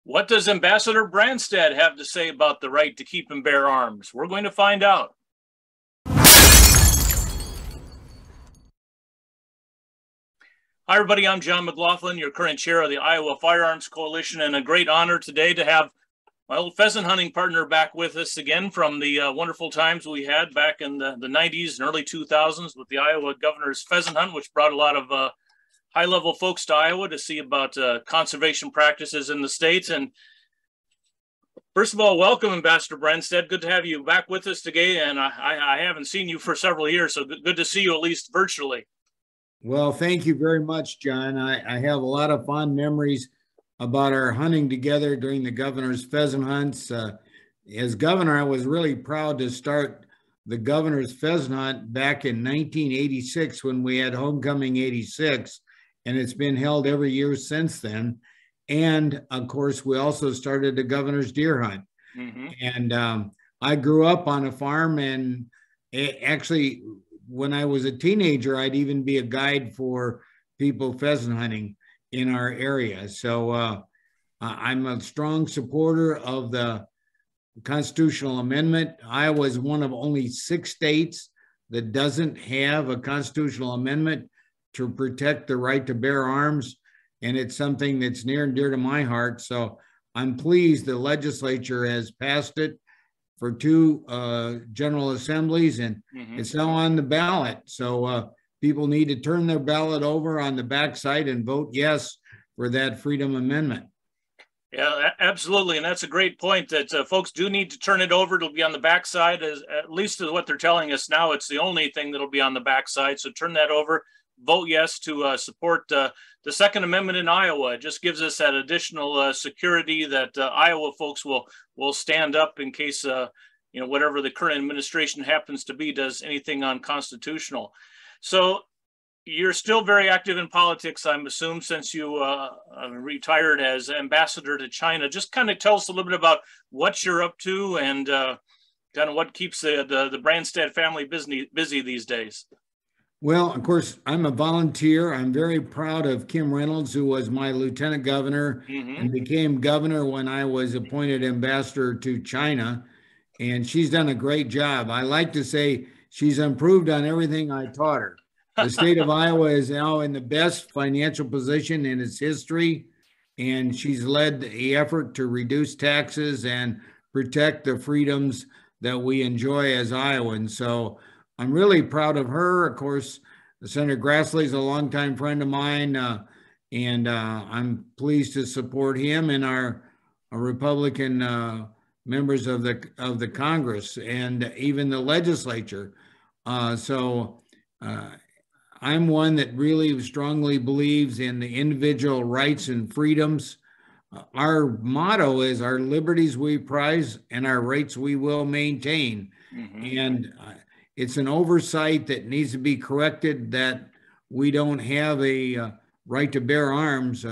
What does Ambassador Brandstad have to say about the right to keep and bear arms? We're going to find out. Hi, everybody. I'm John McLaughlin, your current chair of the Iowa Firearms Coalition, and a great honor today to have my old pheasant hunting partner back with us again from the wonderful times we had back in the 90s and early 2000s with the Iowa Governor's Pheasant Hunt, which brought a lot of high-level folks to Iowa to see about conservation practices in the states. And first of all, welcome, Ambassador Brandstad. Good to have you back with us today. And I haven't seen you for several years, so good to see you at least virtually. Well, thank you very much, John. I have a lot of fond memories about our hunting together during the governor's pheasant hunts. As governor, I was really proud to start the governor's pheasant hunt back in 1986 when we had Homecoming 86, and it's been held every year since then. And of course, we also started the governor's deer hunt. And I grew up on a farm, and actually, when I was a teenager, I'd even be a guide for people pheasant hunting in our area. So I'm a strong supporter of the constitutional amendment. Iowa is one of only 6 states that doesn't have a constitutional amendment to protect the right to bear arms. And it's something that's near and dear to my heart. So I'm pleased the legislature has passed it for 2 general assemblies, and it's now on the ballot. So people need to turn their ballot over on the backside and vote yes for that Freedom Amendment. Yeah, absolutely. And that's a great point that folks do need to turn it over. It'll be on the backside, at least what they're telling us now. It's the only thing that'll be on the backside. So turn that over, vote yes to support the Second Amendment in Iowa. It just gives us that additional security that Iowa folks will stand up in case, whatever the current administration happens to be does anything unconstitutional. So you're still very active in politics, I'm assuming, since you retired as ambassador to China. Just kind of tell us a little bit about what you're up to and kind of what keeps the Brandstad family busy these days. Well, of course, I'm a volunteer. I'm very proud of Kim Reynolds, who was my lieutenant governor and became governor when I was appointed ambassador to China. And she's done a great job. I like to say she's improved on everything I taught her. The state of Iowa is now in the best financial position in its history, and she's led the effort to reduce taxes and protect the freedoms that we enjoy as Iowans. So I'm really proud of her. Of course, Senator Grassley is a longtime friend of mine, and I'm pleased to support him and our Republican members of the Congress and even the legislature. I'm one that really strongly believes in the individual rights and freedoms. Our motto is our liberties we prize and our rights we will maintain. And it's an oversight that needs to be corrected, that we don't have a right to bear arms,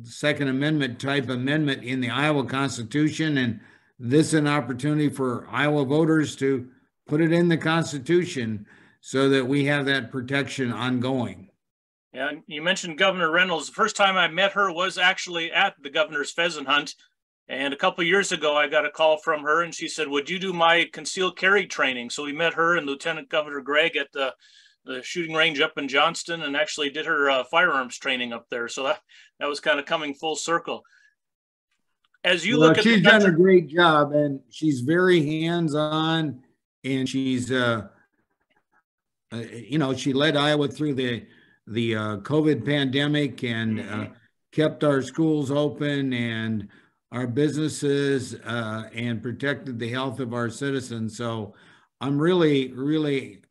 Second Amendment type amendment in the Iowa Constitution. And this is an opportunity for Iowa voters to put it in the Constitution so that we have that protection ongoing. Yeah, you mentioned Governor Reynolds. The first time I met her was actually at the governor's pheasant hunt. And a couple of years ago, I got a call from her and she said, would you do my concealed carry training? So we met her and Lieutenant Governor Gregg at the shooting range up in Johnston and actually did her firearms training up there. So that was kind of coming full circle. As you look at she's done a great job, and she's very hands-on, and she's, she led Iowa through the COVID pandemic and kept our schools open and our businesses and protected the health of our citizens. So I'm really, really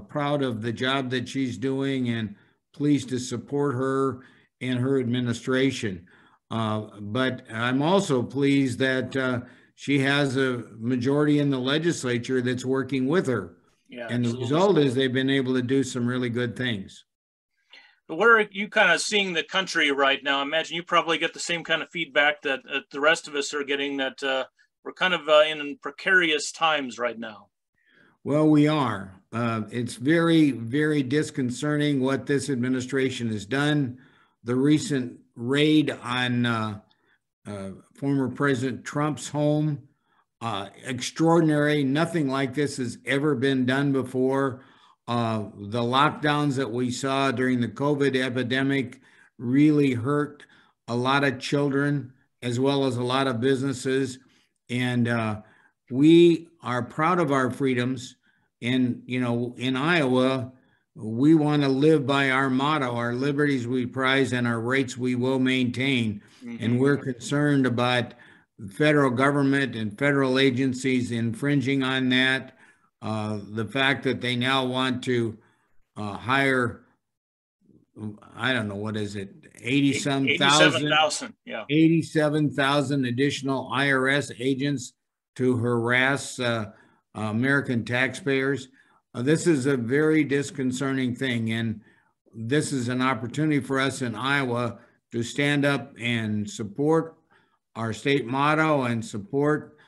proud of the job that she's doing and pleased to support her and her administration. But I'm also pleased that she has a majority in the legislature that's working with her. Yeah, and the result is they've been able to do some really good things. But where are you kind of seeing the country right now? I imagine you probably get the same kind of feedback that the rest of us are getting, that we're kind of in precarious times right now. Well, we are. It's very, very disconcerting what this administration has done. The recent raid on former President Trump's home. Extraordinary. Nothing like this has ever been done before. The lockdowns that we saw during the COVID epidemic really hurt a lot of children as well as a lot of businesses. And we are proud of our freedoms. And, you know, in Iowa, we want to live by our motto, our liberties we prize and our rights we will maintain. Mm-hmm. And we're concerned about the federal government and federal agencies infringing on that. The fact that they now want to hire, I don't know, what is it, 87,000, yeah, 87,000 additional IRS agents to harass American taxpayers. This is a very disconcerting thing, and this is an opportunity for us in Iowa to stand up and support our state motto and support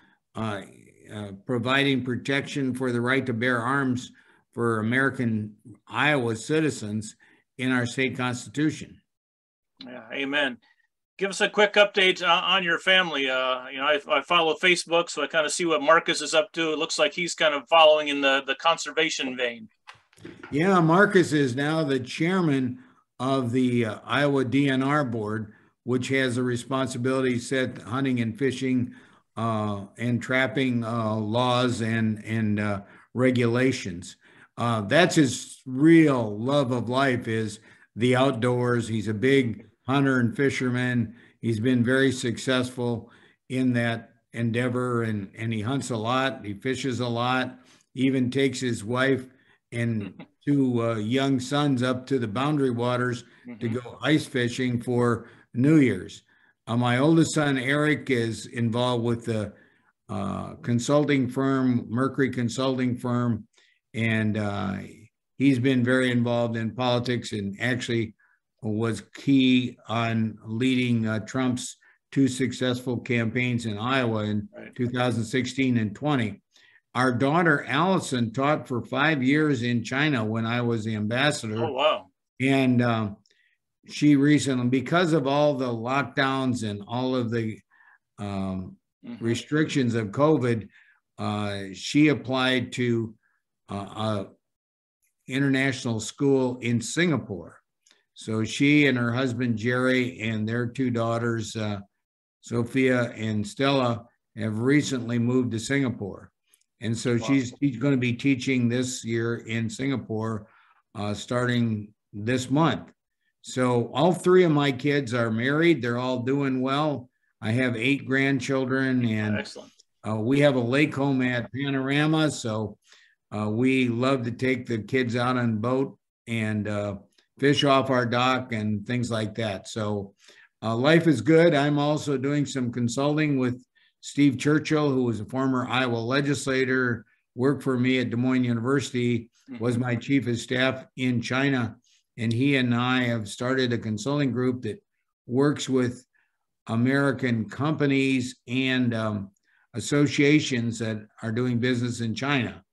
providing protection for the right to bear arms for American Iowa citizens in our state constitution. Yeah, amen. Give us a quick update on your family. You know, I follow Facebook, so I kind of see what Marcus is up to. It looks like he's kind of following in the conservation vein. Yeah, Marcus is now the chairman of the Iowa DNR board, which has a responsibility to set hunting and fishing and trapping laws and regulations. That's his real love of life, is the outdoors. He's a big hunter and fisherman. He's been very successful in that endeavor, and he hunts a lot. He fishes a lot. He even takes his wife and two young sons up to the Boundary Waters to go ice fishing for New Year's. My oldest son, Eric, is involved with the consulting firm, Mercury Consulting Firm, and he's been very involved in politics and actually was key on leading Trump's two successful campaigns in Iowa in 2016 and 20. Our daughter, Allison, taught for 5 years in China when I was the ambassador. Oh, wow. And she recently, because of all the lockdowns and all of the restrictions of COVID, she applied to an international school in Singapore. So she and her husband, Jerry, and their two daughters, Sophia and Stella, have recently moved to Singapore. And so she's going to be teaching this year in Singapore, starting this month. So all three of my kids are married. They're all doing well. I have 8 grandchildren, and we have a lake home at Panorama. So we love to take the kids out on a boat and fish off our dock and things like that. So life is good. I'm also doing some consulting with Steve Churchill, who was a former Iowa legislator, worked for me at Des Moines University, was my chief of staff in China. And he and I have started a consulting group that works with American companies and associations that are doing business in China.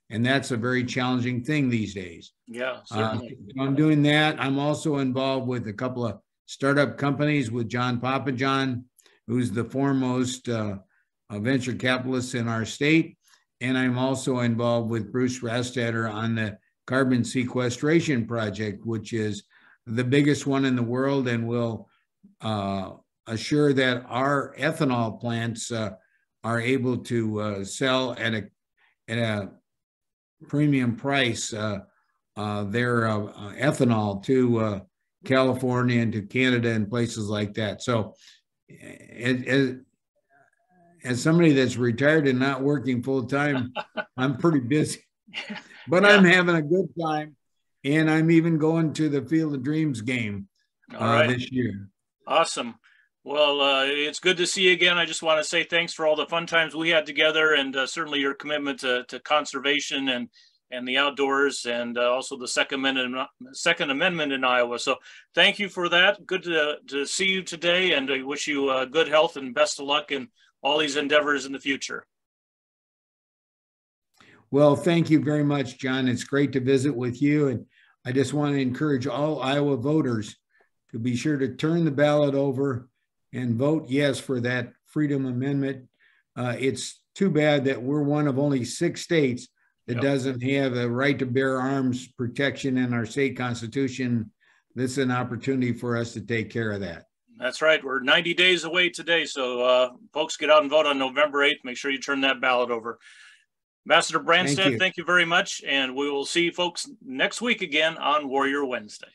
And that's a very challenging thing these days. Yeah, certainly. I'm doing that. I'm also involved with a couple of startup companies with John Papajohn, who's the foremost venture capitalist in our state. And I'm also involved with Bruce Rastatter on the carbon sequestration project, which is the biggest one in the world and will assure that our ethanol plants are able to sell at a premium price their ethanol to California and to Canada and places like that. So as somebody that's retired and not working full time, I'm pretty busy, but I'm having a good time. And I'm even going to the Field of Dreams game this year. Awesome. Well, it's good to see you again. I just want to say thanks for all the fun times we had together, and certainly your commitment to conservation and the outdoors, and also the Second Amendment in Iowa. So thank you for that. Good to see you today, and I wish you good health and best of luck in all these endeavors in the future. Well, thank you very much, John. It's great to visit with you. And I just want to encourage all Iowa voters to be sure to turn the ballot over and vote yes for that Freedom Amendment. It's too bad that we're one of only 6 states that doesn't have a right to bear arms protection in our state constitution. This is an opportunity for us to take care of that. That's right. We're 90 days away today. So folks, get out and vote on November 8th. Make sure you turn that ballot over. Ambassador Brandstad, thank you very much. And we will see folks next week again on Warrior Wednesday.